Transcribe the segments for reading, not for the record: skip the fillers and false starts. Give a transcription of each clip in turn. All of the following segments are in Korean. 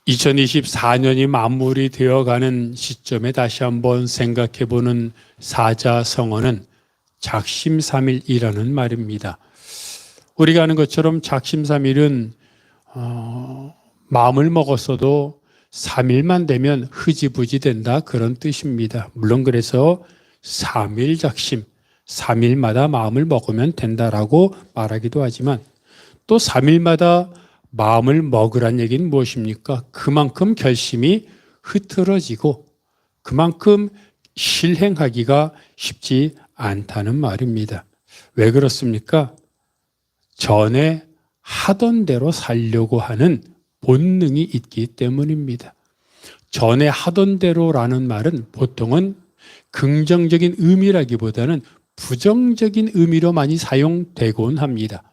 2024년이 마무리 되어가는 시점에 다시 한번 생각해보는 사자성어는 작심삼일이라는 말입니다. 우리가 아는 것처럼 작심삼일은 마음을 먹었어도 3일만 되면 흐지부지 된다, 그런 뜻입니다. 물론 그래서 3일 작심, 3일마다 마음을 먹으면 된다라고 말하기도 하지만 또 3일마다 마음을 먹으란 얘기는 무엇입니까? 그만큼 결심이 흐트러지고 그만큼 실행하기가 쉽지 않다는 말입니다. 왜 그렇습니까? 전에 하던 대로 살려고 하는 본능이 있기 때문입니다. 전에 하던 대로라는 말은 보통은 긍정적인 의미라기보다는 부정적인 의미로 많이 사용되곤 합니다.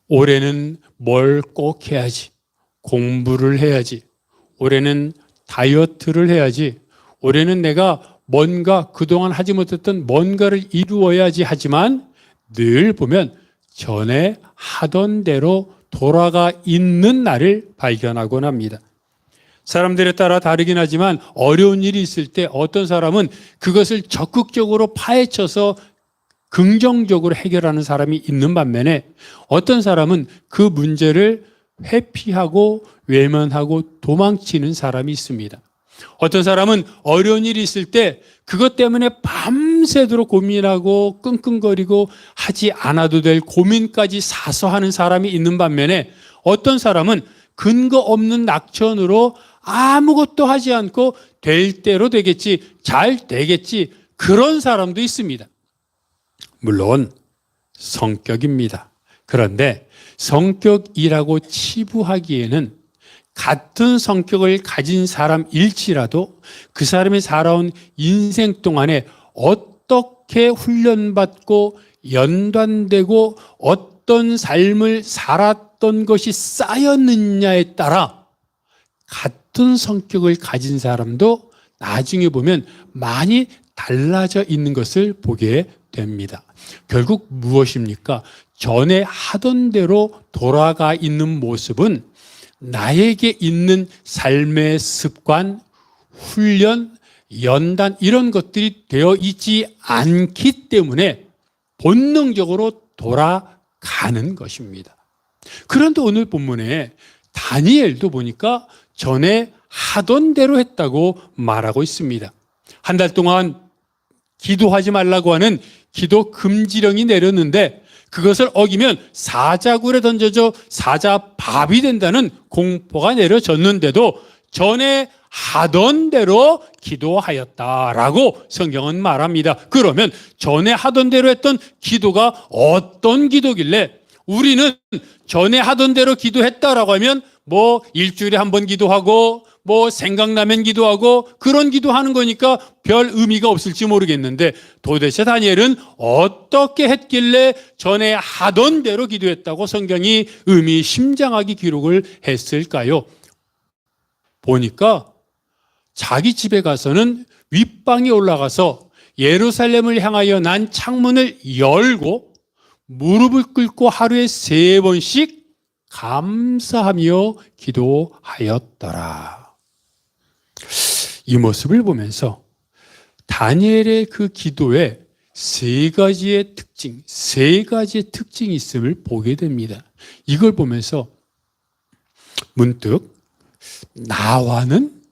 올해는 뭘 꼭 해야지, 공부를 해야지, 올해는 다이어트를 해야지, 올해는 내가 뭔가 그동안 하지 못했던 뭔가를 이루어야지 하지만 늘 보면 전에 하던 대로 돌아가 있는 날을 발견하곤 합니다. 사람들에 따라 다르긴 하지만 어려운 일이 있을 때 어떤 사람은 그것을 적극적으로 파헤쳐서 긍정적으로 해결하는 사람이 있는 반면에 어떤 사람은 그 문제를 회피하고 외면하고 도망치는 사람이 있습니다. 어떤 사람은 어려운 일이 있을 때 그것 때문에 밤새도록 고민하고 끙끙거리고 하지 않아도 될 고민까지 사서 하는 사람이 있는 반면에 어떤 사람은 근거 없는 낙천으로 아무것도 하지 않고 될 대로 되겠지, 잘 되겠지, 그런 사람도 있습니다. 물론 성격입니다. 그런데 성격이라고 치부하기에는 같은 성격을 가진 사람일지라도 그 사람이 살아온 인생 동안에 어떻게 훈련받고 연단되고 어떤 삶을 살았던 것이 쌓였느냐에 따라 같은 성격을 가진 사람도 나중에 보면 많이 달라져 있는 것을 보게 됩니다. 결국 무엇입니까? 전에 하던 대로 돌아가 있는 모습은 나에게 있는 삶의 습관, 훈련, 연단 이런 것들이 되어 있지 않기 때문에 본능적으로 돌아가는 것입니다. 그런데 오늘 본문에 다니엘도 보니까 전에 하던 대로 했다고 말하고 있습니다. 한 달 동안 기도하지 말라고 하는 기도 금지령이 내렸는데 그것을 어기면 사자굴에 던져져 사자밥이 된다는 공포가 내려졌는데도 전에 하던 대로 기도하였다라고 성경은 말합니다. 그러면 전에 하던 대로 했던 기도가 어떤 기도길래 우리는 전에 하던 대로 기도했다라고 하면 뭐 일주일에 한 번 기도하고 뭐 생각나면 기도하고 그런 기도하는 거니까 별 의미가 없을지 모르겠는데 도대체 다니엘은 어떻게 했길래 전에 하던 대로 기도했다고 성경이 의미심장하게 기록을 했을까요? 보니까 자기 집에 가서는 윗방에 올라가서 예루살렘을 향하여 난 창문을 열고 무릎을 꿇고 하루에 3번씩 감사하며 기도하였더라. 이 모습을 보면서 다니엘의 그 기도에 3가지의 특징이 있음을 보게 됩니다. 이걸 보면서 문득 나와는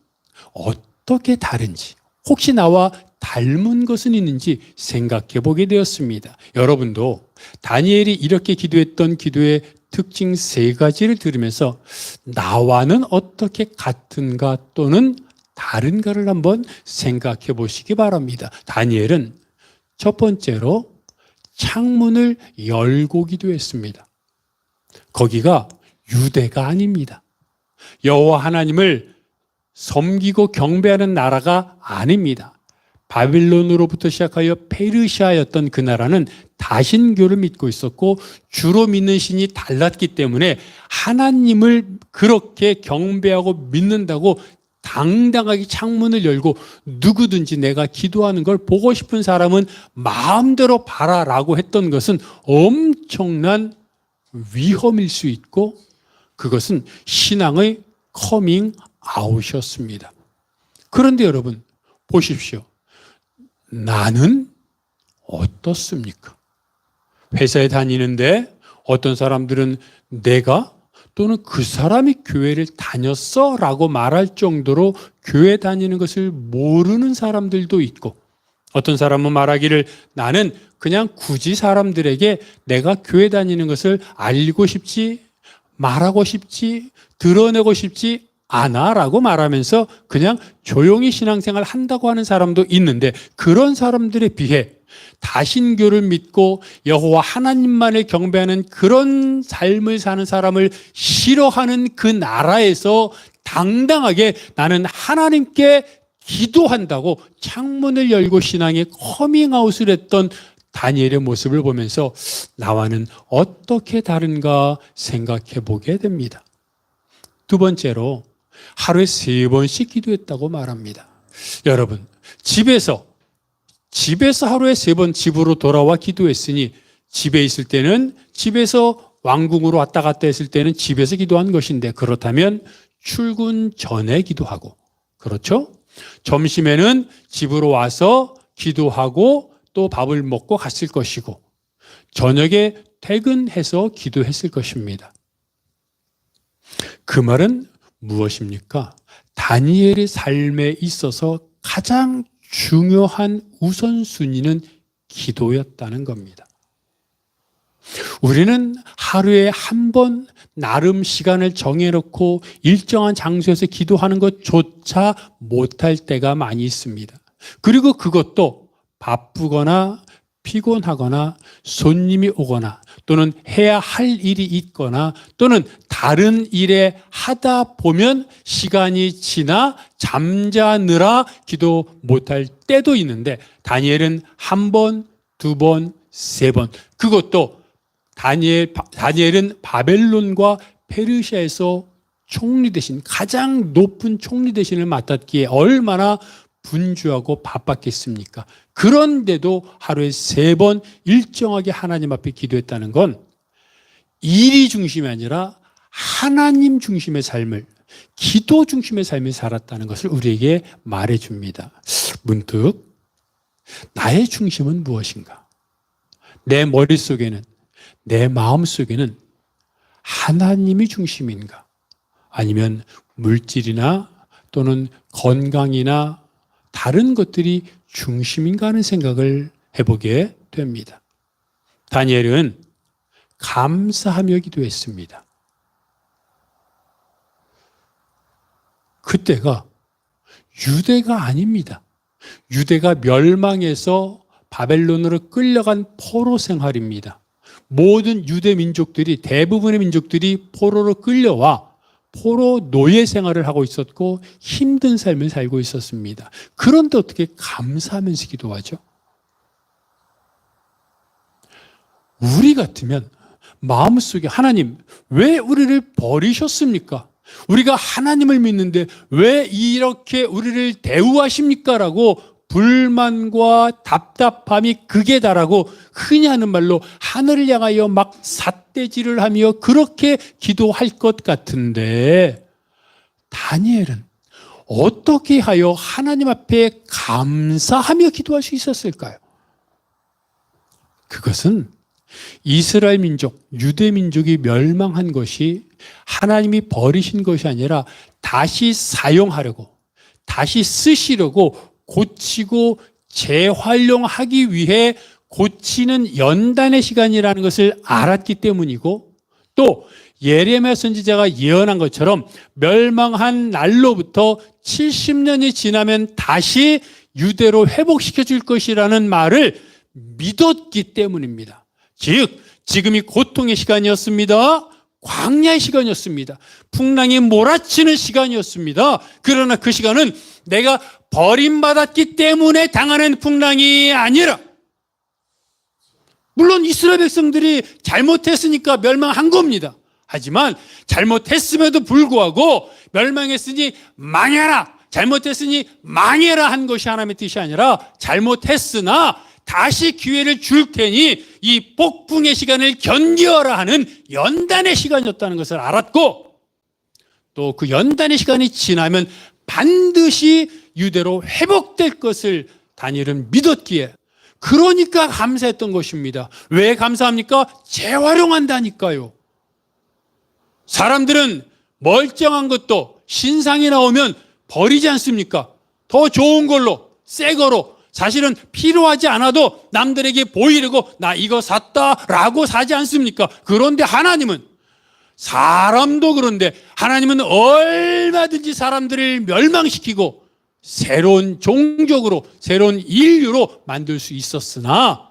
어떻게 다른지, 혹시 나와 닮은 것은 있는지 생각해 보게 되었습니다. 여러분도 다니엘이 이렇게 기도했던 기도의 특징 3가지를 들으면서 나와는 어떻게 같은가 또는 다른가를 한번 생각해 보시기 바랍니다. 다니엘은 첫 번째로 창문을 열고 기도했습니다. 거기가 유대가 아닙니다. 여호와 하나님을 섬기고 경배하는 나라가 아닙니다. 바빌론으로부터 시작하여 페르시아였던 그 나라는 다신교를 믿고 있었고 주로 믿는 신이 달랐기 때문에 하나님을 그렇게 경배하고 믿는다고 당당하게 창문을 열고 누구든지 내가 기도하는 걸 보고 싶은 사람은 마음대로 봐라라고 했던 것은 엄청난 위험일 수 있고 그것은 신앙의 커밍 아웃이었습니다. 그런데 여러분 보십시오. 나는 어떻습니까? 회사에 다니는데 어떤 사람들은 내가 또는 그 사람이 교회를 다녔어 라고 말할 정도로 교회 다니는 것을 모르는 사람들도 있고, 어떤 사람은 말하기를 나는 그냥 굳이 사람들에게 내가 교회 다니는 것을 알리고 싶지, 말하고 싶지, 드러내고 싶지 않아 라고 말하면서 그냥 조용히 신앙생활 한다고 하는 사람도 있는데, 그런 사람들에 비해 다신교를 믿고 여호와 하나님만을 경배하는 그런 삶을 사는 사람을 싫어하는 그 나라에서 당당하게 나는 하나님께 기도한다고 창문을 열고 신앙에 커밍아웃을 했던 다니엘의 모습을 보면서 나와는 어떻게 다른가 생각해 보게 됩니다. 두 번째로 하루에 3번씩 기도했다고 말합니다. 여러분, 집에서 하루에 3번 집으로 돌아와 기도했으니, 집에 있을 때는 집에서 왕궁으로 왔다 갔다 했을 때는 집에서 기도한 것인데, 그렇다면 출근 전에 기도하고, 그렇죠? 점심에는 집으로 와서 기도하고 또 밥을 먹고 갔을 것이고, 저녁에 퇴근해서 기도했을 것입니다. 그 말은 무엇입니까? 다니엘의 삶에 있어서 가장 중요한 우선순위는 기도였다는 겁니다. 우리는 하루에 한 번 나름 시간을 정해놓고 일정한 장소에서 기도하는 것조차 못할 때가 많이 있습니다. 그리고 그것도 바쁘거나 피곤하거나 손님이 오거나 또는 해야 할 일이 있거나 또는 다른 일에 하다 보면 시간이 지나 잠자느라 기도 못할 때도 있는데, 다니엘은 한 번, 두 번, 3번, 그것도 다니엘은 바벨론과 페르시아에서 총리 대신, 가장 높은 총리 대신을 맡았기에 얼마나 분주하고 바빴겠습니까? 그런데도 하루에 3번 일정하게 하나님 앞에 기도했다는 건 일이 중심이 아니라 하나님 중심의 삶을, 기도 중심의 삶을 살았다는 것을 우리에게 말해줍니다. 문득 나의 중심은 무엇인가? 내 머릿속에는, 내 마음속에는 하나님이 중심인가? 아니면 물질이나 또는 건강이나 다른 것들이 중심인가 하는 생각을 해보게 됩니다. 다니엘은 감사하며 기도했습니다. 그때가 유대가 아닙니다. 유대가 멸망해서 바벨론으로 끌려간 포로 생활입니다. 모든 유대 민족들이, 대부분의 민족들이 포로로 끌려와 포로 노예 생활을 하고 있었고 힘든 삶을 살고 있었습니다. 그런데 어떻게 감사하면서 기도하죠? 우리 같으면 마음속에 하나님, 왜 우리를 버리셨습니까? 우리가 하나님을 믿는데 왜 이렇게 우리를 대우하십니까? 라고 불만과 답답함이 극에 달하고 흔히 하는 말로 하늘을 향하여 막 삿대질을 하며 그렇게 기도할 것 같은데, 다니엘은 어떻게 하여 하나님 앞에 감사하며 기도할 수 있었을까요? 그것은 이스라엘 민족, 유대 민족이 멸망한 것이 하나님이 버리신 것이 아니라 다시 사용하려고, 다시 쓰시려고, 고치고 재활용하기 위해 고치는 연단의 시간이라는 것을 알았기 때문이고, 또 예레미야 선지자가 예언한 것처럼 멸망한 날로부터 70년이 지나면 다시 유대로 회복시켜 줄 것이라는 말을 믿었기 때문입니다. 즉 지금이 고통의 시간이었습니다. 광야의 시간이었습니다. 풍랑이 몰아치는 시간이었습니다. 그러나 그 시간은 내가 버림받았기 때문에 당하는 풍랑이 아니라, 물론 이스라엘 백성들이 잘못했으니까 멸망한 겁니다. 하지만 잘못했음에도 불구하고 멸망했으니 망해라, 잘못했으니 망해라 한 것이 하나님의 뜻이 아니라, 잘못했으나 다시 기회를 줄 테니 이 폭풍의 시간을 견뎌라 하는 연단의 시간이었다는 것을 알았고, 또 그 연단의 시간이 지나면 반드시 유대로 회복될 것을 다니엘은 믿었기에 그러니까 감사했던 것입니다. 왜 감사합니까? 재활용한다니까요. 사람들은 멀쩡한 것도 신상이 나오면 버리지 않습니까? 더 좋은 걸로, 새 거로, 사실은 필요하지 않아도 남들에게 보이려고 나 이거 샀다라고 사지 않습니까? 그런데 하나님은, 사람도 그런데 하나님은 얼마든지 사람들을 멸망시키고 새로운 종족으로, 새로운 인류로 만들 수 있었으나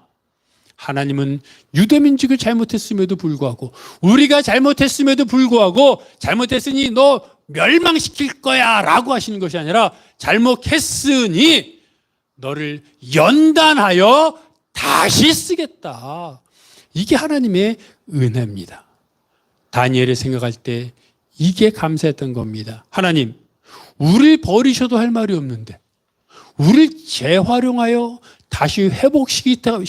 하나님은 유대민족이 잘못했음에도 불구하고, 우리가 잘못했음에도 불구하고 잘못했으니 너 멸망시킬 거야 라고 하시는 것이 아니라 잘못했으니 너를 연단하여 다시 쓰겠다. 이게 하나님의 은혜입니다. 다니엘이 생각할 때 이게 감사했던 겁니다. 하나님, 우리를 버리셔도 할 말이 없는데 우리를 재활용하여 다시 회복시켜서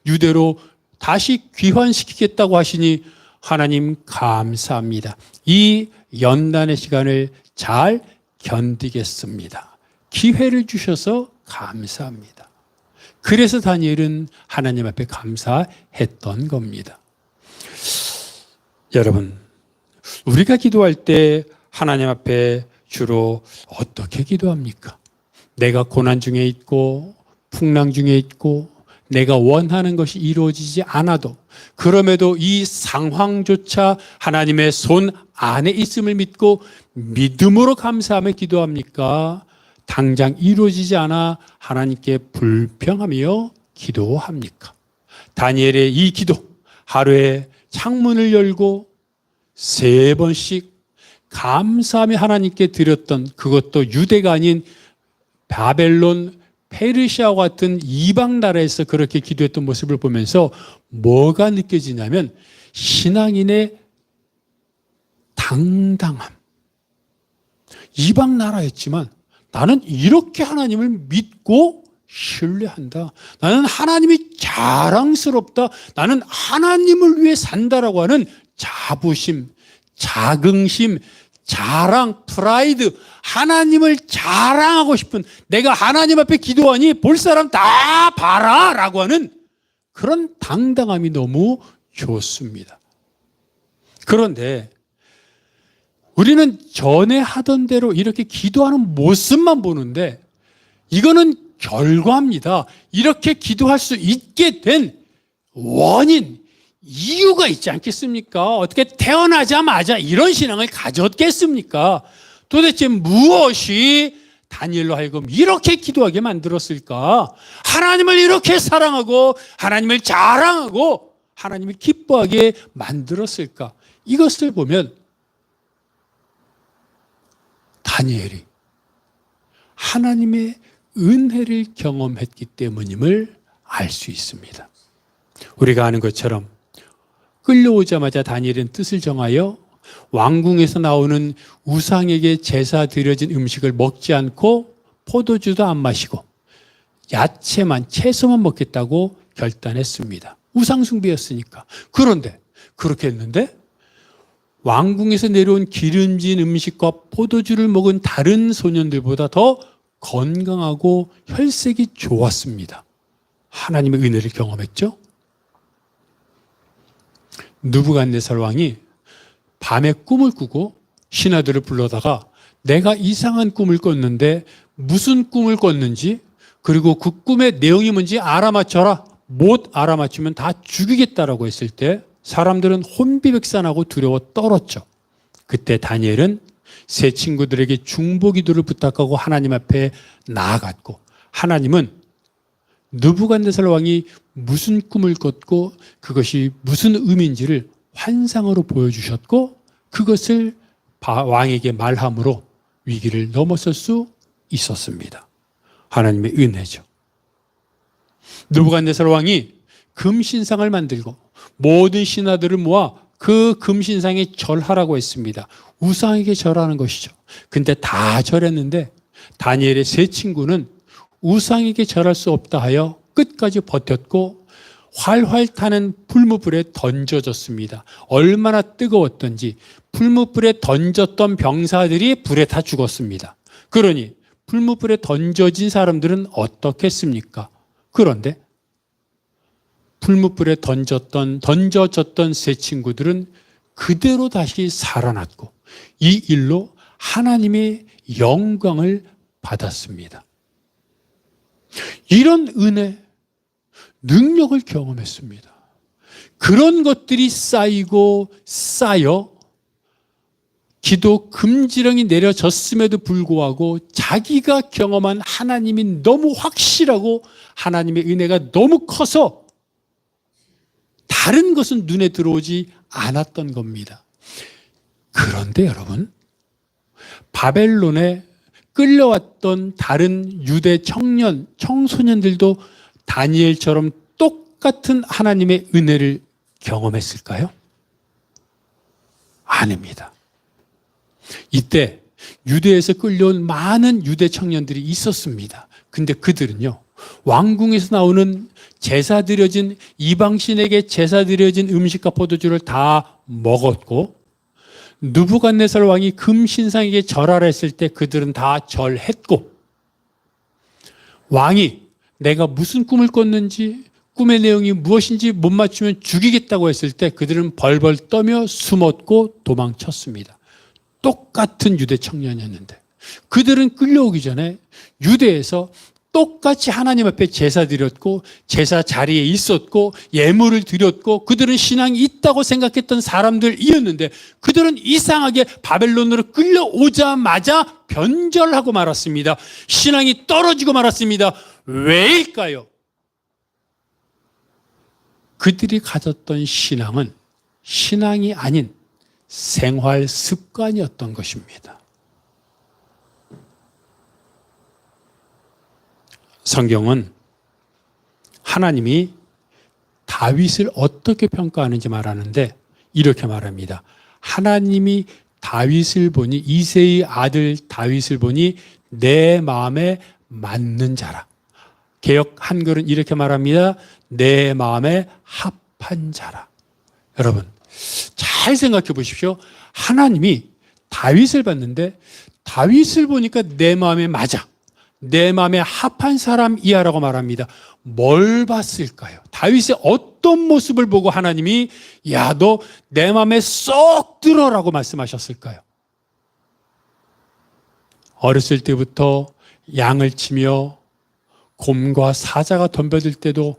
유대로 다시 귀환시키겠다고 하시니 하나님 감사합니다. 이 연단의 시간을 잘 견디겠습니다. 기회를 주셔서 감사합니다. 그래서 다니엘은 하나님 앞에 감사했던 겁니다. 여러분, 우리가 기도할 때 하나님 앞에 주로 어떻게 기도합니까? 내가 고난 중에 있고 풍랑 중에 있고 내가 원하는 것이 이루어지지 않아도, 그럼에도 이 상황조차 하나님의 손 안에 있음을 믿고 믿음으로 감사하며 기도합니까? 당장 이루어지지 않아 하나님께 불평하며 기도합니까? 다니엘의 이 기도, 하루에 창문을 열고 3번씩 감사하며 하나님께 드렸던, 그것도 유대가 아닌 바벨론, 페르시아와 같은 이방 나라에서 그렇게 기도했던 모습을 보면서 뭐가 느껴지냐면 신앙인의 당당함. 이방 나라였지만 나는 이렇게 하나님을 믿고 신뢰한다. 나는 하나님이 자랑스럽다. 나는 하나님을 위해 산다라고 하는 자부심, 자긍심, 자랑, 프라이드, 하나님을 자랑하고 싶은, 내가 하나님 앞에 기도하니 볼 사람 다 봐라 라고 하는 그런 당당함이 너무 좋습니다. 그런데 우리는 전에 하던 대로 이렇게 기도하는 모습만 보는데 이거는 결과입니다. 이렇게 기도할 수 있게 된 원인, 이유가 있지 않겠습니까? 어떻게 태어나자마자 이런 신앙을 가졌겠습니까? 도대체 무엇이 다니엘로 하여금 이렇게 기도하게 만들었을까? 하나님을 이렇게 사랑하고 하나님을 자랑하고 하나님을 기뻐하게 만들었을까? 이것을 보면 다니엘이 하나님의 은혜를 경험했기 때문임을 알 수 있습니다. 우리가 아는 것처럼 끌려오자마자 다니엘은 뜻을 정하여 왕궁에서 나오는 우상에게 제사 드려진 음식을 먹지 않고 포도주도 안 마시고 야채만, 채소만 먹겠다고 결단했습니다. 우상숭배였으니까. 그런데 그렇게 했는데 왕궁에서 내려온 기름진 음식과 포도주를 먹은 다른 소년들보다 더 건강하고 혈색이 좋았습니다. 하나님의 은혜를 경험했죠. 느부갓네살 왕이 밤에 꿈을 꾸고 신하들을 불러다가 내가 이상한 꿈을 꿨는데 무슨 꿈을 꿨는지, 그리고 그 꿈의 내용이 뭔지 알아맞혀라. 못 알아맞히면 다 죽이겠다라고 했을 때 사람들은 혼비백산하고 두려워 떨었죠. 그때 다니엘은 세 친구들에게 중보기도를 부탁하고 하나님 앞에 나아갔고, 하나님은 느부갓네살 왕이 무슨 꿈을 꿨고 그것이 무슨 의미인지를 환상으로 보여주셨고, 그것을 왕에게 말함으로 위기를 넘어설 수 있었습니다. 하나님의 은혜죠. 느부갓네살 왕이 금신상을 만들고 모든 신하들을 모아 그 금신상에 절하라고 했습니다. 우상에게 절하는 것이죠. 근데 다 절했는데 다니엘의 세 친구는 우상에게 절할 수 없다 하여 끝까지 버텼고 활활 타는 풀무불에 던져졌습니다. 얼마나 뜨거웠던지 풀무불에 던졌던 병사들이 불에 다 죽었습니다. 그러니 풀무불에 던져진 사람들은 어떻겠습니까? 그런데 풀무불에 던져졌던 세 친구들은 그대로 다시 살아났고 이 일로 하나님의 영광을 받았습니다. 이런 은혜, 능력을 경험했습니다. 그런 것들이 쌓이고 쌓여 기도 금지령이 내려졌음에도 불구하고 자기가 경험한 하나님이 너무 확실하고 하나님의 은혜가 너무 커서 다른 것은 눈에 들어오지 않았던 겁니다. 그런데 여러분, 바벨론에 끌려왔던 다른 유대 청소년들도 다니엘처럼 똑같은 하나님의 은혜를 경험했을까요? 아닙니다. 이때 유대에서 끌려온 많은 유대 청년들이 있었습니다. 근데 그들은요, 왕궁에서 나오는 제사 드려진 이방신에게 제사 드려진 음식과 포도주를 다 먹었고 느부갓네살 왕이 금신상에게 절하라 했을 때 그들은 다 절했고 왕이 내가 무슨 꿈을 꿨는지 꿈의 내용이 무엇인지 못 맞추면 죽이겠다고 했을 때 그들은 벌벌 떠며 숨었고 도망쳤습니다. 똑같은 유대 청년이었는데 그들은 끌려오기 전에 유대에서 똑같이 하나님 앞에 제사 드렸고 제사 자리에 있었고 예물을 드렸고 그들은 신앙이 있다고 생각했던 사람들이었는데 그들은 이상하게 바벨론으로 끌려오자마자 변절하고 말았습니다. 신앙이 떨어지고 말았습니다. 왜일까요? 그들이 가졌던 신앙은 신앙이 아닌 생활 습관이었던 것입니다. 성경은 하나님이 다윗을 어떻게 평가하는지 말하는데 이렇게 말합니다. 하나님이 다윗을 보니 이새의 아들 다윗을 보니 내 마음에 맞는 자라. 개역 한글은 이렇게 말합니다. 내 마음에 합한 자라. 여러분 잘 생각해 보십시오. 하나님이 다윗을 봤는데 다윗을 보니까 내 마음에 맞아. 내 마음에 합한 사람이야 라고 말합니다. 뭘 봤을까요? 다윗의 어떤 모습을 보고 하나님이 야, 너 내 마음에 쏙 들어라고 말씀하셨을까요? 어렸을 때부터 양을 치며 곰과 사자가 덤벼들 때도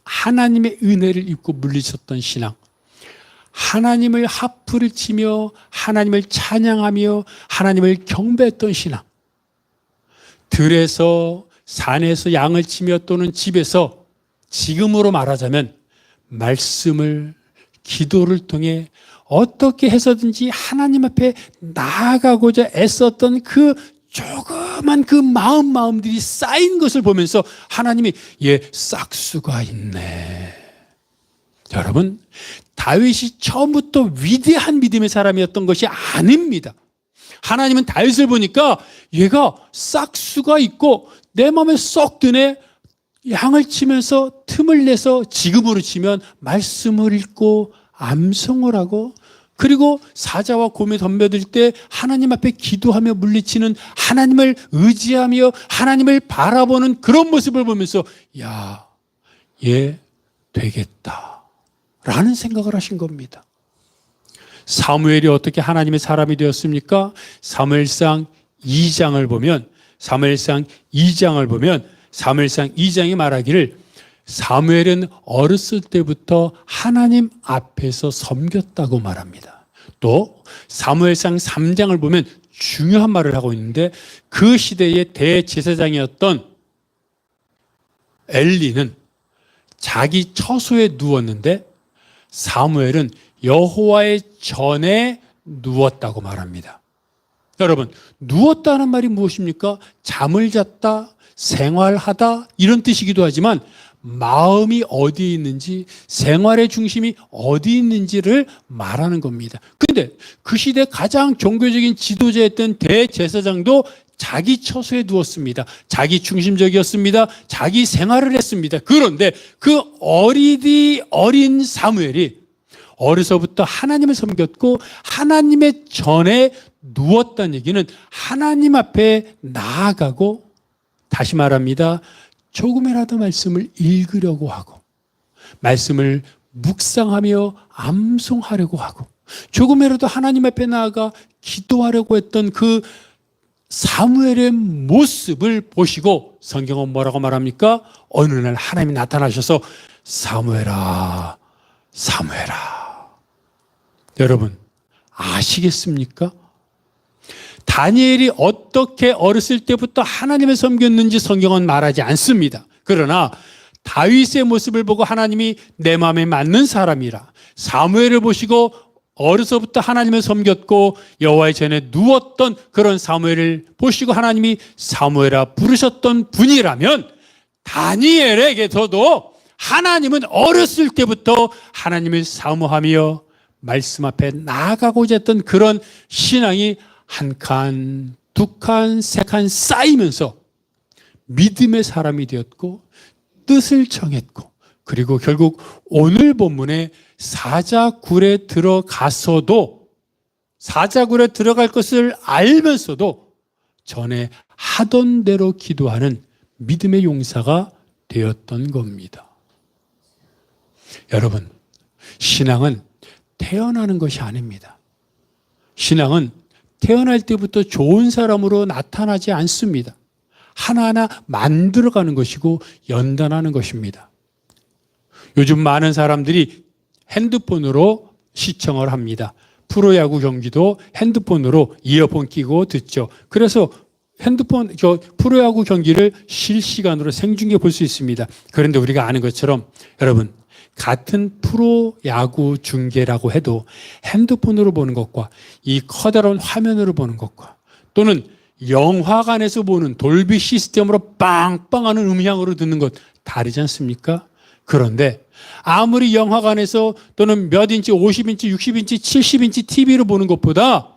하나님의 은혜를 입고 물리쳤던 신앙, 하나님을 하프를 치며 하나님을 찬양하며 하나님을 경배했던 신앙, 들에서 산에서 양을 치며 또는 집에서 지금으로 말하자면 말씀을 기도를 통해 어떻게 해서든지 하나님 앞에 나아가고자 애썼던 그 조그만 그 마음들이 쌓인 것을 보면서 하나님이 얘 싹수가 있네. 여러분 다윗이 처음부터 위대한 믿음의 사람이었던 것이 아닙니다. 하나님은 다윗을 보니까 얘가 싹수가 있고 내 마음에 쏙 드네. 양을 치면서 틈을 내서 지금으로 치면 말씀을 읽고 암송을 하고 그리고 사자와 곰이 덤벼들 때 하나님 앞에 기도하며 물리치는 하나님을 의지하며 하나님을 바라보는 그런 모습을 보면서 야, 얘 되겠다 라는 생각을 하신 겁니다. 사무엘이 어떻게 하나님의 사람이 되었습니까? 사무엘상 2장을 보면 사무엘상 2장이 말하기를 사무엘은 어렸을 때부터 하나님 앞에서 섬겼다고 말합니다. 또 사무엘상 3장을 보면 중요한 말을 하고 있는데 그 시대의 대제사장이었던 엘리는 자기 처소에 누웠는데 사무엘은 여호와의 전에 누웠다고 말합니다. 여러분, 누웠다는 말이 무엇입니까? 잠을 잤다, 생활하다 이런 뜻이기도 하지만 마음이 어디에 있는지, 생활의 중심이 어디 있는지를 말하는 겁니다. 근데 그 시대 가장 종교적인 지도자였던 대제사장도 자기 처소에 누웠습니다. 자기 중심적이었습니다. 자기 생활을 했습니다. 그런데 그 어린 사무엘이 어려서부터 하나님을 섬겼고 하나님의 전에 누웠다는 얘기는 하나님 앞에 나아가고, 다시 말합니다, 조금이라도 말씀을 읽으려고 하고 말씀을 묵상하며 암송하려고 하고 조금이라도 하나님 앞에 나아가 기도하려고 했던 그 사무엘의 모습을 보시고 성경은 뭐라고 말합니까? 어느 날 하나님이 나타나셔서 사무엘아, 사무엘아. 여러분 아시겠습니까? 다니엘이 어떻게 어렸을 때부터 하나님을 섬겼는지 성경은 말하지 않습니다. 그러나 다윗의 모습을 보고 하나님이 내 마음에 맞는 사람이라, 사무엘을 보시고 어려서부터 하나님을 섬겼고 여호와의 전에 누웠던 그런 사무엘을 보시고 하나님이 사무엘아 부르셨던 분이라면, 다니엘에게서도 하나님은 어렸을 때부터 하나님을 사모하며 말씀 앞에 나아가고자 했던 그런 신앙이 한 칸, 두 칸, 세 칸 쌓이면서 믿음의 사람이 되었고 뜻을 정했고, 그리고 결국 오늘 본문에 사자굴에 들어가서도, 사자굴에 들어갈 것을 알면서도 전에 하던 대로 기도하는 믿음의 용사가 되었던 겁니다. 여러분, 신앙은 태어나는 것이 아닙니다. 신앙은 태어날 때부터 좋은 사람으로 나타나지 않습니다. 하나하나 만들어가는 것이고 연단하는 것입니다. 요즘 많은 사람들이 핸드폰으로 시청을 합니다. 프로야구 경기도 핸드폰으로 이어폰 끼고 듣죠. 그래서 프로야구 경기를 실시간으로 생중계 볼 수 있습니다. 그런데 우리가 아는 것처럼 여러분, 같은 프로야구 중계라고 해도 핸드폰으로 보는 것과 이 커다란 화면으로 보는 것과 또는 영화관에서 보는 돌비 시스템으로 빵빵하는 음향으로 듣는 것 다르지 않습니까? 그런데 아무리 영화관에서 또는 몇 인치, 50인치, 60인치, 70인치 TV로 보는 것보다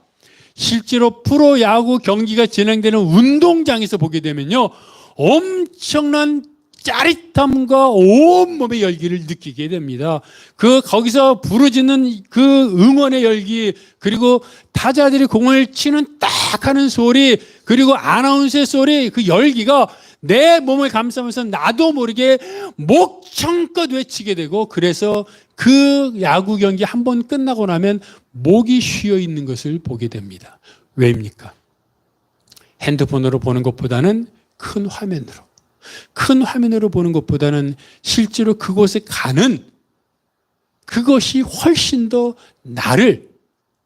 실제로 프로야구 경기가 진행되는 운동장에서 보게 되면요, 엄청난 짜릿함과 온몸의 열기를 느끼게 됩니다. 거기서 부르짖는 그 응원의 열기, 그리고 타자들이 공을 치는 딱 하는 소리, 그리고 아나운서의 소리, 그 열기가 내 몸을 감싸면서 나도 모르게 목청껏 외치게 되고, 그래서 그 야구 경기 한 번 끝나고 나면 목이 쉬어 있는 것을 보게 됩니다. 왜입니까? 핸드폰으로 보는 것보다는 큰 화면으로 보는 것보다는 실제로 그곳에 가는 그것이 훨씬 더 나를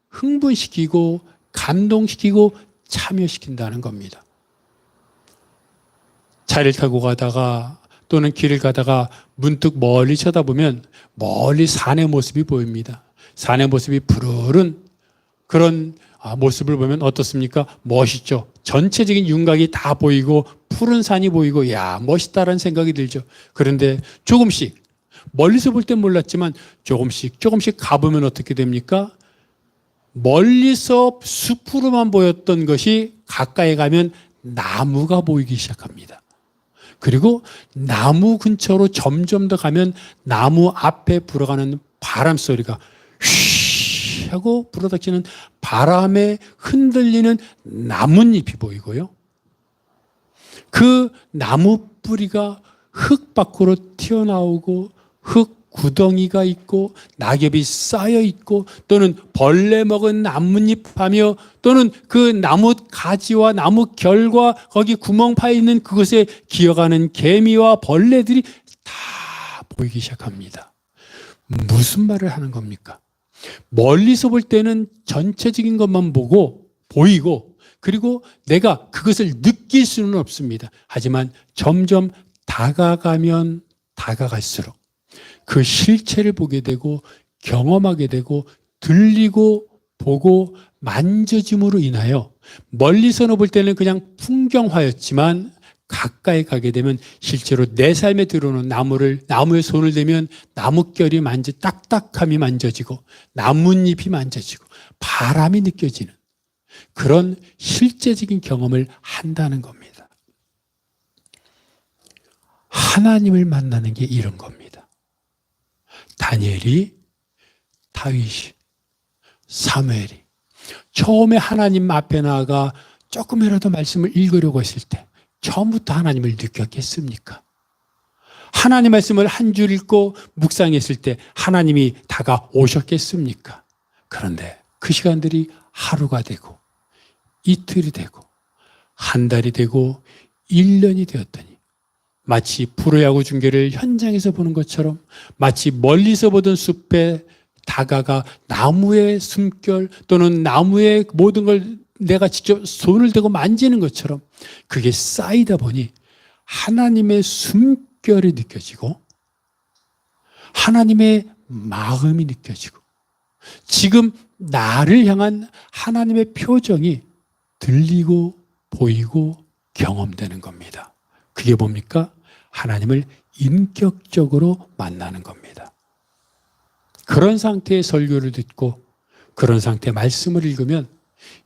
흥분시키고 감동시키고 참여시킨다는 겁니다. 차를 타고 가다가 또는 길을 가다가 문득 멀리 쳐다보면 멀리 산의 모습이 보입니다. 산의 모습이 푸르른 그런 모습을 보면 어떻습니까? 멋있죠. 전체적인 윤곽이 다 보이고 푸른 산이 보이고, 야, 멋있다라는 생각이 들죠. 그런데 조금씩, 멀리서 볼 땐 몰랐지만 조금씩 가보면 어떻게 됩니까? 멀리서 숲으로만 보였던 것이 가까이 가면 나무가 보이기 시작합니다. 그리고 나무 근처로 점점 더 가면 나무 앞에 불어가는 바람 소리가 휘 하고 불어닥치는 바람에 흔들리는 나뭇잎이 보이고요. 그 나무 뿌리가 흙 밖으로 튀어나오고 흙 구덩이가 있고 낙엽이 쌓여 있고 또는 벌레 먹은 나뭇잎하며 또는 그 나무 가지와 나무 결과 거기 구멍 파 있는 그곳에 기어가는 개미와 벌레들이 다 보이기 시작합니다. 무슨 말을 하는 겁니까? 멀리서 볼 때는 전체적인 것만 보이고 그리고 내가 그것을 느낄 수는 없습니다. 하지만 점점 다가가면 다가갈수록 그 실체를 보게 되고 경험하게 되고 들리고 보고 만져짐으로 인하여 멀리서 볼 때는 그냥 풍경화였지만 가까이 가게 되면 실제로 내 삶에 들어오는 나무에 손을 대면 나뭇결이 딱딱함이 만져지고 나뭇잎이 만져지고 바람이 느껴지는 그런 실제적인 경험을 한다는 겁니다. 하나님을 만나는 게 이런 겁니다. 다니엘이, 다윗이, 사무엘이 처음에 하나님 앞에 나아가 조금이라도 말씀을 읽으려고 했을 때 처음부터 하나님을 느꼈겠습니까? 하나님 말씀을 한 줄 읽고 묵상했을 때 하나님이 다가오셨겠습니까? 그런데 그 시간들이 하루가 되고 이틀이 되고 한 달이 되고 1년이 되었더니 마치 프로야구 중계를 현장에서 보는 것처럼 마치 멀리서 보던 숲에 다가가 나무의 숨결 또는 나무의 모든 걸 내가 직접 손을 대고 만지는 것처럼 그게 쌓이다 보니 하나님의 숨결이 느껴지고 하나님의 마음이 느껴지고 지금 나를 향한 하나님의 표정이 들리고 보이고 경험되는 겁니다. 그게 뭡니까? 하나님을 인격적으로 만나는 겁니다. 그런 상태의 설교를 듣고 그런 상태의 말씀을 읽으면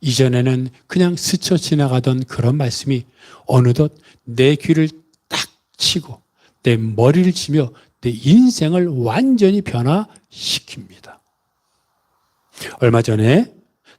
이전에는 그냥 스쳐 지나가던 그런 말씀이 어느덧 내 귀를 딱 치고 내 머리를 치며 내 인생을 완전히 변화시킵니다. 얼마 전에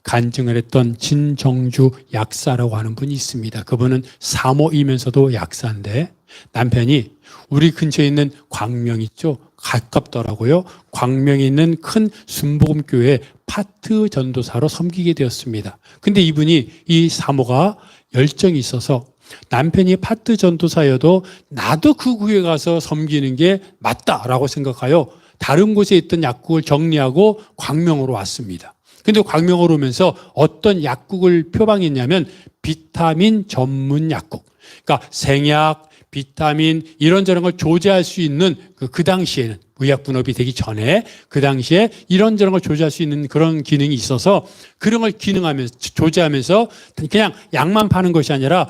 간증을 했던 진정주 약사라고 하는 분이 있습니다. 그분은 사모이면서도 약사인데 남편이 우리 근처에 있는 광명 있죠? 가깝더라고요. 광명에 있는 큰 순복음교회 파트 전도사로 섬기게 되었습니다. 근데 이분이 이 사모가 열정이 있어서 남편이 파트 전도사여도 나도 그 교회 가서 섬기는 게 맞다라고 생각하여 다른 곳에 있던 약국을 정리하고 광명으로 왔습니다. 근데 광명으로 오면서 어떤 약국을 표방했냐면 비타민 전문 약국. 그러니까 생약, 비타민 이런저런 걸 조제할 수 있는 그 당시에는 의약분업이 되기 전에 그 당시에 이런저런 걸 조제할 수 있는 그런 기능이 있어서 그런 걸 기능하면서 조제하면서 그냥 약만 파는 것이 아니라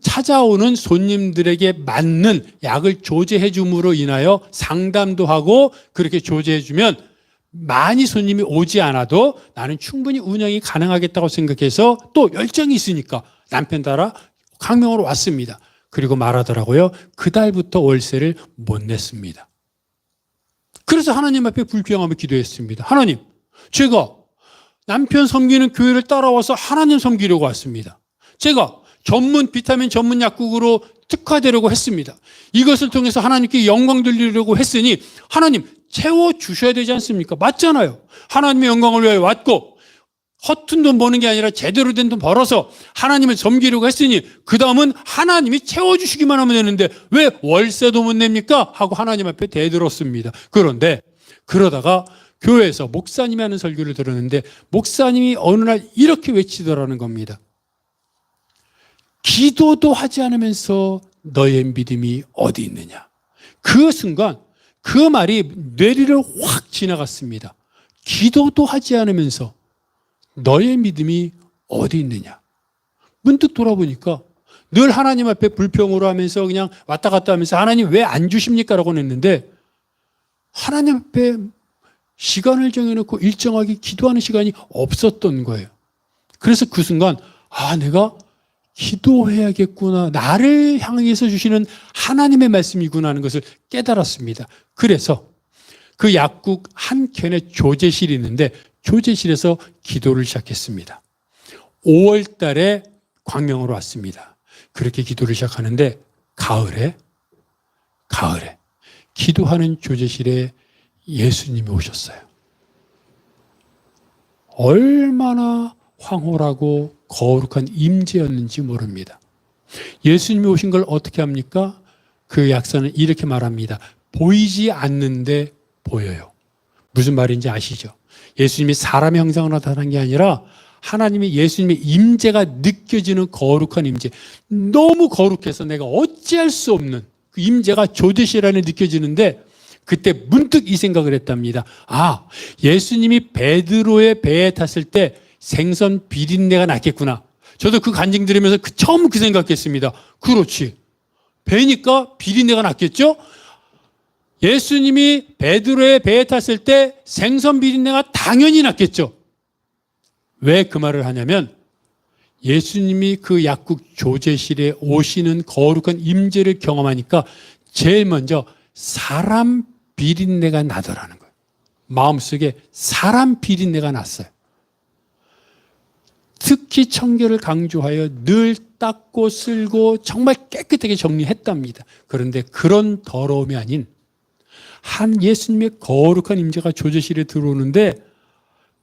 찾아오는 손님들에게 맞는 약을 조제해 줌으로 인하여 상담도 하고 그렇게 조제해 주면 많이 손님이 오지 않아도 나는 충분히 운영이 가능하겠다고 생각해서 또 열정이 있으니까 남편 따라 광명으로 왔습니다. 그리고 말하더라고요. 그달부터 월세를 못 냈습니다. 그래서 하나님 앞에 불평하며 기도했습니다. 하나님, 제가 남편 섬기는 교회를 따라와서 하나님 섬기려고 왔습니다. 제가 비타민 전문 약국으로 특화되려고 했습니다. 이것을 통해서 하나님께 영광 돌리려고 했으니 하나님 채워주셔야 되지 않습니까? 맞잖아요. 하나님의 영광을 위하여 왔고 허튼 돈 버는 게 아니라 제대로 된 돈 벌어서 하나님을 섬기려고 했으니 그 다음은 하나님이 채워주시기만 하면 되는데 왜 월세도 못 냅니까? 하고 하나님 앞에 대들었습니다. 그런데 그러다가 교회에서 목사님이 하는 설교를 들었는데 목사님이 어느 날 이렇게 외치더라는 겁니다. 기도도 하지 않으면서 너의 믿음이 어디 있느냐. 그 순간 그 말이 뇌리를 확 지나갔습니다. 기도도 하지 않으면서 너의 믿음이 어디 있느냐. 문득 돌아보니까 늘 하나님 앞에 불평으로 하면서 그냥 왔다 갔다 하면서 하나님 왜 안 주십니까? 라고 했는데 하나님 앞에 시간을 정해놓고 일정하게 기도하는 시간이 없었던 거예요. 그래서 그 순간 내가 기도해야겠구나. 나를 향해서 주시는 하나님의 말씀이구나 하는 것을 깨달았습니다. 그래서 그 약국 한 켠에 조제실이 있는데 조제실에서 기도를 시작했습니다. 5월 달에 광명으로 왔습니다. 그렇게 기도를 시작하는데 가을에 기도하는 조제실에 예수님이 오셨어요. 얼마나 황홀하고 거룩한 임재였는지 모릅니다. 예수님이 오신 걸 어떻게 합니까? 그 약사는 이렇게 말합니다. 보이지 않는데 보여요. 무슨 말인지 아시죠? 예수님이 사람의 형상으로 나타난 게 아니라 하나님이 예수님의 임재가 느껴지는 거룩한 임재. 너무 거룩해서 내가 어찌할 수 없는 그 임재가 조제실 안에 느껴지는데 그때 문득 이 생각을 했답니다. 예수님이 베드로의 배에 탔을 때 생선 비린내가 났겠구나. 저도 그 간증 들으면서 처음 그 생각했습니다. 그렇지. 배니까 비린내가 났겠죠? 예수님이 베드로의 배에 탔을 때 생선 비린내가 당연히 났겠죠. 왜 그 말을 하냐면 예수님이 그 약국 조제실에 오시는 거룩한 임재를 경험하니까 제일 먼저 사람 비린내가 나더라는 거예요. 마음속에 사람 비린내가 났어요. 특히 청결을 강조하여 늘 닦고 쓸고 정말 깨끗하게 정리했답니다. 그런데 그런 더러움이 아닌 한 예수님의 거룩한 임재가 조제실에 들어오는데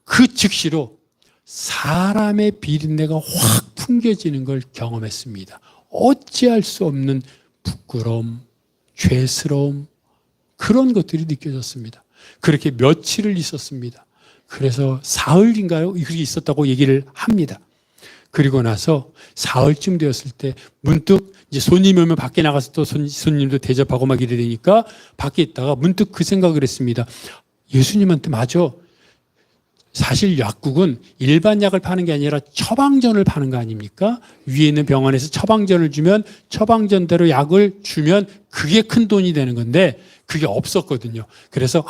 그 즉시로 사람의 비린내가 확 풍겨지는 걸 경험했습니다. 어찌할 수 없는 부끄러움, 죄스러움, 그런 것들이 느껴졌습니다. 그렇게 며칠을 있었습니다. 그래서 사흘인가요? 그렇게 있었다고 얘기를 합니다. 그리고 나서 사흘쯤 되었을 때 문득 이제 손님이 오면 밖에 나가서 또 손님도 대접하고 막 이래 되니까 밖에 있다가 문득 그 생각을 했습니다. 예수님한테 맞아. 사실 약국은 일반 약을 파는 게 아니라 처방전을 파는 거 아닙니까? 위에 있는 병원에서 처방전을 주면 처방전대로 약을 주면 그게 큰 돈이 되는 건데 그게 없었거든요. 그래서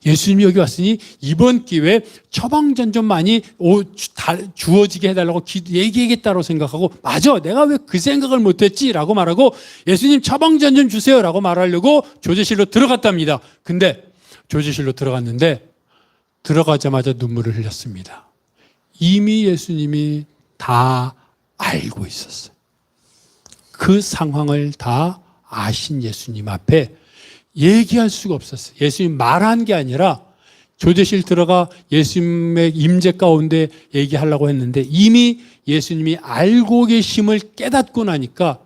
예수님이 여기 왔으니 이번 기회에 처방전 좀 많이 주어지게 해달라고 얘기하겠다고 생각하고 맞아, 내가 왜 그 생각을 못했지? 라고 말하고 예수님 처방전 좀 주세요 라고 말하려고 조제실로 들어갔답니다. 근데 조제실로 들어갔는데 들어가자마자 눈물을 흘렸습니다. 이미 예수님이 다 알고 있었어요. 그 상황을 다 아신 예수님 앞에 얘기할 수가 없었어요. 예수님 말한 게 아니라 조제실 들어가 예수님의 임재 가운데 얘기하려고 했는데 이미 예수님이 알고 계심을 깨닫고 나니까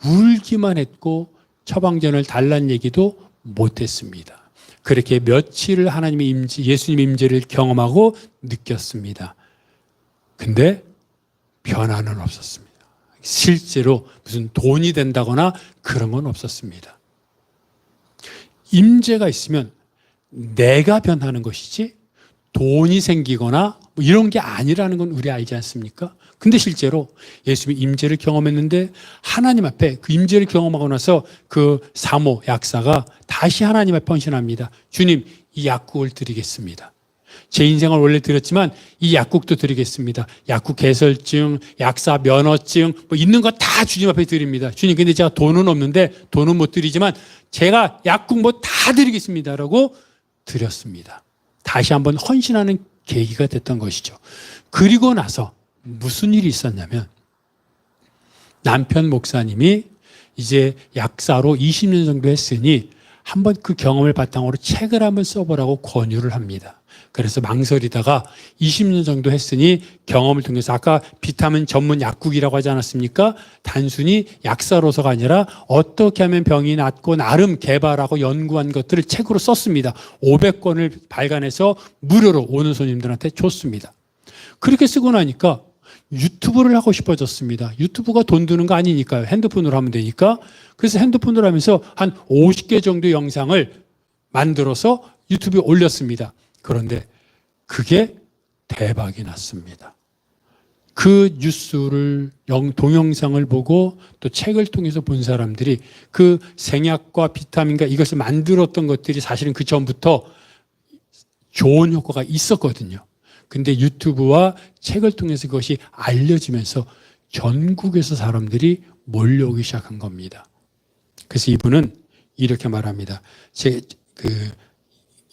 울기만 했고 처방전을 달라는 얘기도 못했습니다. 그렇게 며칠을 하나님의 임재, 예수님의 임재를 경험하고 느꼈습니다. 근데 변화는 없었습니다. 실제로 무슨 돈이 된다거나 그런 건 없었습니다. 임재가 있으면 내가 변하는 것이지 돈이 생기거나 뭐 이런 게 아니라는 건 우리 알지 않습니까? 근데 실제로 예수님이 임재를 경험했는데 하나님 앞에 그 임재를 경험하고 나서 그 사모 약사가 다시 하나님 앞에 헌신합니다. 주님, 이 약국을 드리겠습니다. 제 인생을 원래 드렸지만 이 약국도 드리겠습니다. 약국 개설증, 약사 면허증 뭐 있는 거 다 주님 앞에 드립니다. 주님, 근데 제가 돈은 없는데 돈은 못 드리지만 제가 약국 뭐 다 드리겠습니다라고 드렸습니다. 다시 한번 헌신하는 계기가 됐던 것이죠. 그리고 나서 무슨 일이 있었냐면 남편 목사님이 이제 약사로 20년 정도 했으니 한번 그 경험을 바탕으로 책을 한번 써보라고 권유를 합니다. 그래서 망설이다가 20년 정도 했으니 경험을 통해서 아까 비타민 전문 약국이라고 하지 않았습니까? 단순히 약사로서가 아니라 어떻게 하면 병이 낫고 나름 개발하고 연구한 것들을 책으로 썼습니다. 500권을 발간해서 무료로 오는 손님들한테 줬습니다. 그렇게 쓰고 나니까 유튜브를 하고 싶어졌습니다. 유튜브가 돈 드는 거 아니니까요. 핸드폰으로 하면 되니까. 그래서 핸드폰으로 하면서 한 50개 정도 영상을 만들어서 유튜브에 올렸습니다. 그런데 그게 대박이 났습니다. 그 뉴스를 동영상을 보고 또 책을 통해서 본 사람들이 그 생약과 비타민과 이것을 만들었던 것들이 사실은 그 전부터 좋은 효과가 있었거든요. 근데 유튜브와 책을 통해서 그것이 알려지면서 전국에서 사람들이 몰려오기 시작한 겁니다. 그래서 이분은 이렇게 말합니다.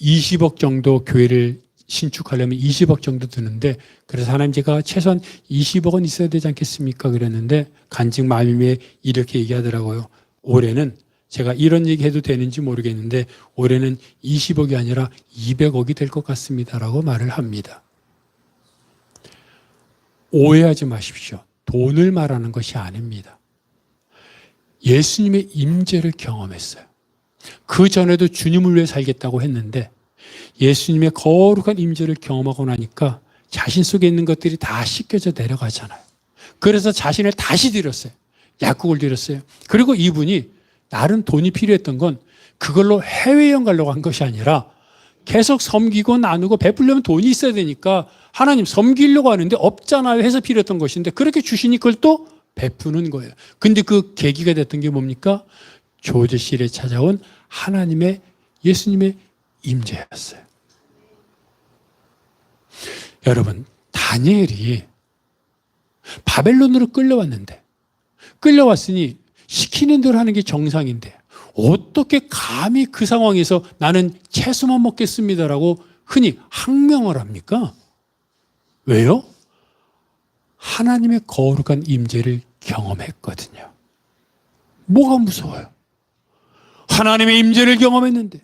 20억 정도 교회를 신축하려면 20억 정도 드는데 그래서 하나님 제가 최소한 20억은 있어야 되지 않겠습니까? 그랬는데 간증 말미에 이렇게 얘기하더라고요. 올해는 제가 이런 얘기 해도 되는지 모르겠는데 올해는 20억이 아니라 200억이 될 것 같습니다라고 말을 합니다. 오해하지 마십시오. 돈을 말하는 것이 아닙니다. 예수님의 임재를 경험했어요. 그 전에도 주님을 위해 살겠다고 했는데 예수님의 거룩한 임재를 경험하고 나니까 자신 속에 있는 것들이 다 씻겨져 내려가잖아요. 그래서 자신을 다시 드렸어요. 약국을 드렸어요. 그리고 이분이 나름 돈이 필요했던 건 그걸로 해외여행 가려고 한 것이 아니라 계속 섬기고 나누고 베풀려면 돈이 있어야 되니까 하나님 섬기려고 하는데 없잖아요 해서 필요했던 것인데 그렇게 주시니 그걸 또 베푸는 거예요. 근데 그 계기가 됐던 게 뭡니까? 조제실에 찾아온 하나님의 예수님의 임재였어요. 여러분, 다니엘이 바벨론으로 끌려왔는데, 끌려왔으니 시키는 대로 하는 게 정상인데 어떻게 감히 그 상황에서 나는 채소만 먹겠습니다라고 흔히 항명을 합니까? 왜요? 하나님의 거룩한 임재를 경험했거든요. 뭐가 무서워요? 하나님의 임재를 경험했는데,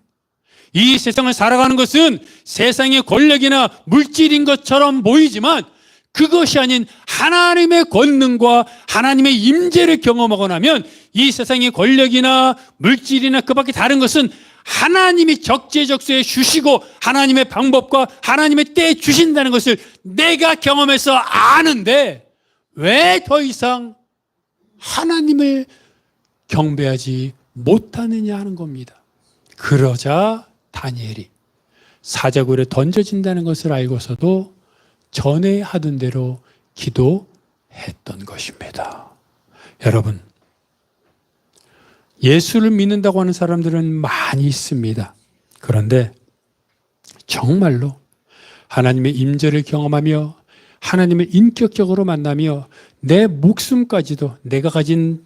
이 세상을 살아가는 것은 세상의 권력이나 물질인 것처럼 보이지만 그것이 아닌 하나님의 권능과 하나님의 임재를 경험하고 나면 이 세상의 권력이나 물질이나 그 밖에 다른 것은 하나님이 적재적소에 주시고 하나님의 방법과 하나님의 때에 주신다는 것을 내가 경험해서 아는데 왜 더 이상 하나님을 경배하지 못하느냐 하는 겁니다. 그러자 다니엘이 사자굴에 던져진다는 것을 알고서도 전에 하던 대로 기도했던 것입니다. 여러분, 예수를 믿는다고 하는 사람들은 많이 있습니다. 그런데 정말로 하나님의 임재를 경험하며 하나님을 인격적으로 만나며 내 목숨까지도, 내가 가진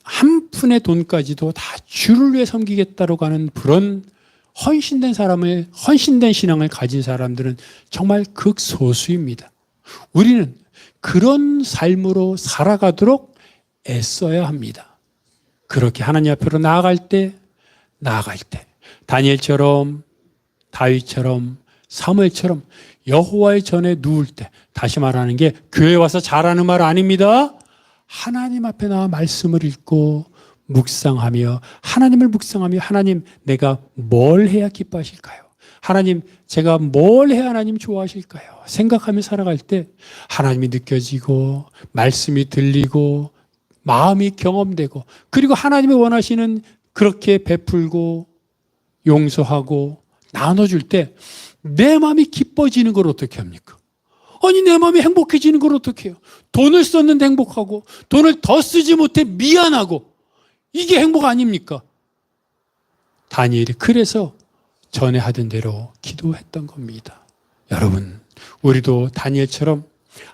한 푼의 돈까지도 다 주를 위해 섬기겠다고 하는 그런 헌신된 신앙을 가진 사람들은 정말 극소수입니다. 우리는 그런 삶으로 살아가도록 애써야 합니다. 그렇게 하나님 앞으로 나아갈 때 다니엘처럼, 다윗처럼, 사무엘처럼 여호와의 전에 누울 때, 다시 말하는 게 교회 와서 잘하는 말 아닙니다. 하나님 앞에 나와 말씀을 읽고 묵상하며 하나님을 묵상하며, 하나님 내가 뭘 해야 기뻐하실까요? 하나님 제가 뭘 해야 하나님 좋아하실까요? 생각하며 살아갈 때 하나님이 느껴지고 말씀이 들리고 마음이 경험되고, 그리고 하나님이 원하시는 그렇게 베풀고 용서하고 나눠줄 때 내 마음이 기뻐지는 걸 어떻게 합니까? 아니, 내 마음이 행복해지는 걸 어떻게 해요? 돈을 썼는데 행복하고 돈을 더 쓰지 못해 미안하고, 이게 행복 아닙니까? 다니엘이 그래서 전에 하던 대로 기도했던 겁니다. 여러분, 우리도 다니엘처럼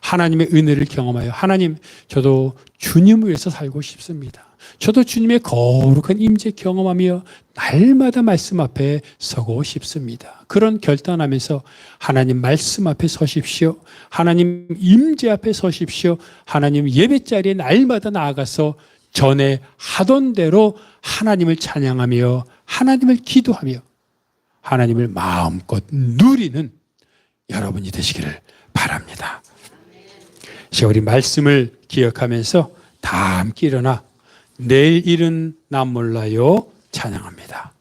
하나님의 은혜를 경험하여, 하나님 저도 주님을 위해서 살고 싶습니다. 저도 주님의 거룩한 임재 경험하며 날마다 말씀 앞에 서고 싶습니다. 그런 결단하면서 하나님 말씀 앞에 서십시오. 하나님 임재 앞에 서십시오. 하나님 예배자리에 날마다 나아가서 전에 하던 대로 하나님을 찬양하며 하나님을 기도하며 하나님을 마음껏 누리는 여러분이 되시기를 바랍니다. 이제 우리 말씀을 기억하면서 다 함께 일어나 내일 일은 난 몰라요 찬양합니다.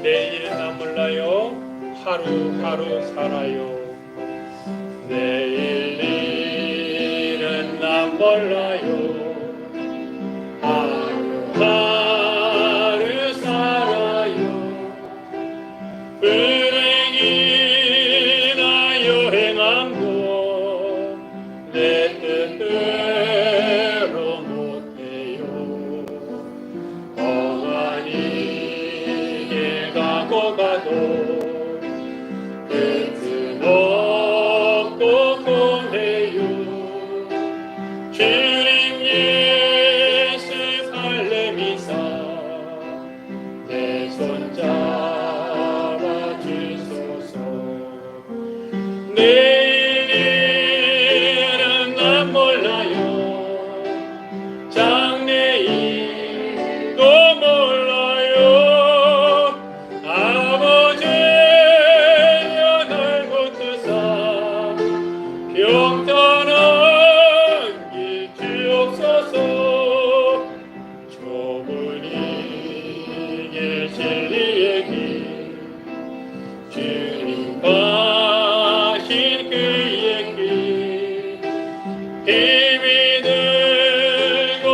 내일 일은 난 몰라요, 하루하루 살아요. 내일 일은 난 몰라요, 하루하루 살아요. 불행이나 여행함도 내 뜻대로 못해요. 험한 길 가고 가도 끝은 없고 고해요. 주님 예수 살레미사 내 손 잡아 주소서. 내일은 난 몰라요, 장래일도 몰라요. 아버지여 날 붙드사 평탄한 길 주옵소서. 좁은 이길 진리의 길, 주님 가신 그의 길, 힘이 들고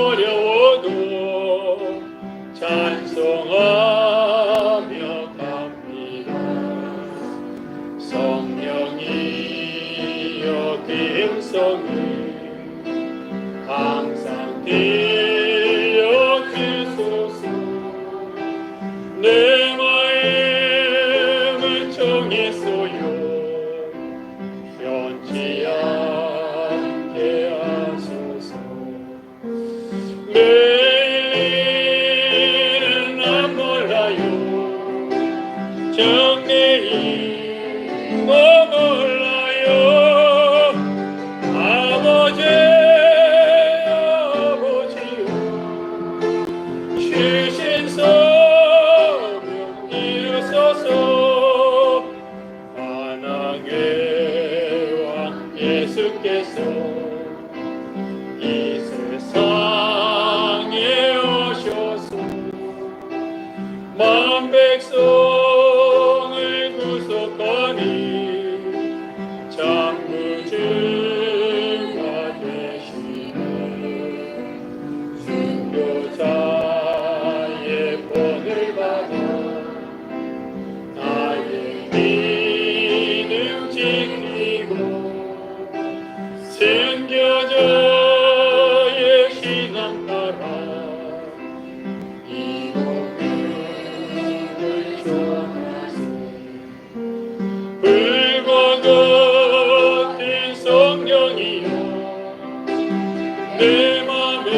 어려워도 찬송하며 갑니다. 성령이여 그 음성을 항상 들려주소서. 내 몰라요. 아버지 아버지요 주신 소명 이루소서. 만왕의 왕 예수께서 이 세상에 오셔서 만 백성을 구속하니 장구주가 되시네. 순교자의 본을 받아 나의 믿음 지키고 순교자의 신앙 따라 이 복음을 전하세. 불과 같은 성령이여 내 맘에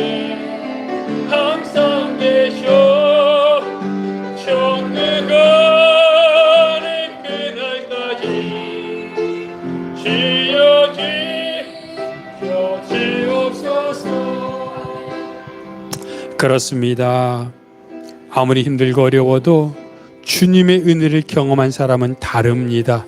항상 계셔. 천국 가는 그날까지 주여 주옵소서. 그렇습니다. 아무리 힘들고 어려워도 주님의 은혜를 경험한 사람은 다릅니다.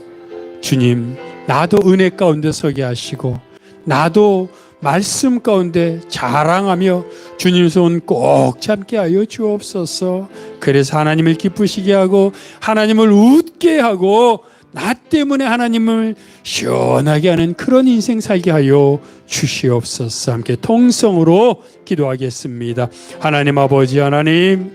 주님, 나도 은혜 가운데 서게 하시고 나도 말씀 가운데 자랑하며 주님 손 꼭 잡게 하여 주옵소서. 그래서 하나님을 기쁘시게 하고 하나님을 웃게 하고 나 때문에 하나님을 시원하게 하는 그런 인생 살게 하여 주시옵소서. 함께 통성으로 기도하겠습니다. 하나님 아버지, 하나님,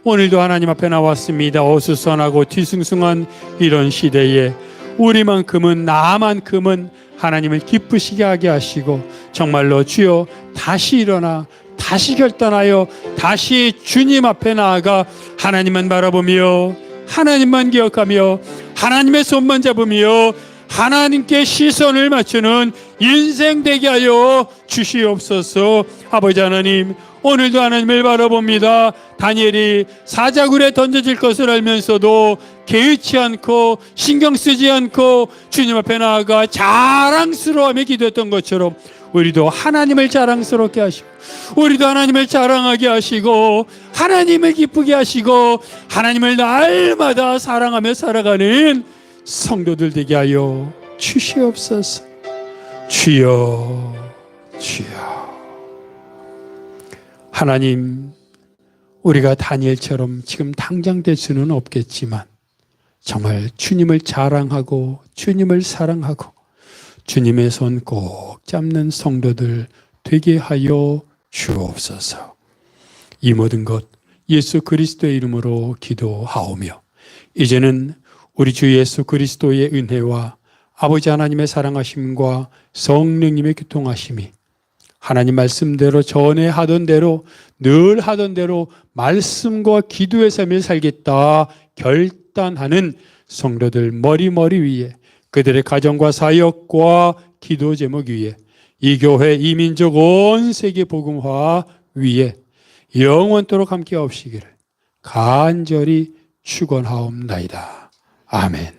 오늘도 하나님 앞에 나왔습니다. 어수선하고 뒤숭숭한 이런 시대에 우리만큼은, 나만큼은 하나님을 기쁘시게 하게 하시고 정말로 주여 다시 일어나 다시 결단하여 다시 주님 앞에 나아가 하나님만 바라보며 하나님만 기억하며 하나님의 손만 잡으며 하나님께 시선을 맞추는 인생 되게 하여 주시옵소서. 아버지 하나님, 오늘도 하나님을 바라봅니다. 다니엘이 사자굴에 던져질 것을 알면서도 개의치 않고 신경 쓰지 않고 주님 앞에 나아가 자랑스러워하며 기도했던 것처럼 우리도 하나님을 자랑스럽게 하시고 우리도 하나님을 자랑하게 하시고 하나님을 기쁘게 하시고 하나님을 날마다 사랑하며 살아가는 성도들 되게 하여 주시옵소서. 주여, 주여. 하나님, 우리가 다니엘처럼 지금 당장 될 수는 없겠지만 정말 주님을 자랑하고 주님을 사랑하고 주님의 손 꼭 잡는 성도들 되게 하여 주옵소서. 이 모든 것 예수 그리스도의 이름으로 기도하오며 이제는 우리 주 예수 그리스도의 은혜와 아버지 하나님의 사랑하심과 성령님의 교통하심이 하나님 말씀대로 전에 하던 대로 늘 하던 대로 말씀과 기도의 삶을 살겠다 결단하는 성도들 머리 위에 그들의 가정과 사역과 기도 제목 위에 이 교회 이 민족 온 세계 복음화 위에 영원토록 함께 하옵시기를 간절히 축원하옵나이다. 아멘.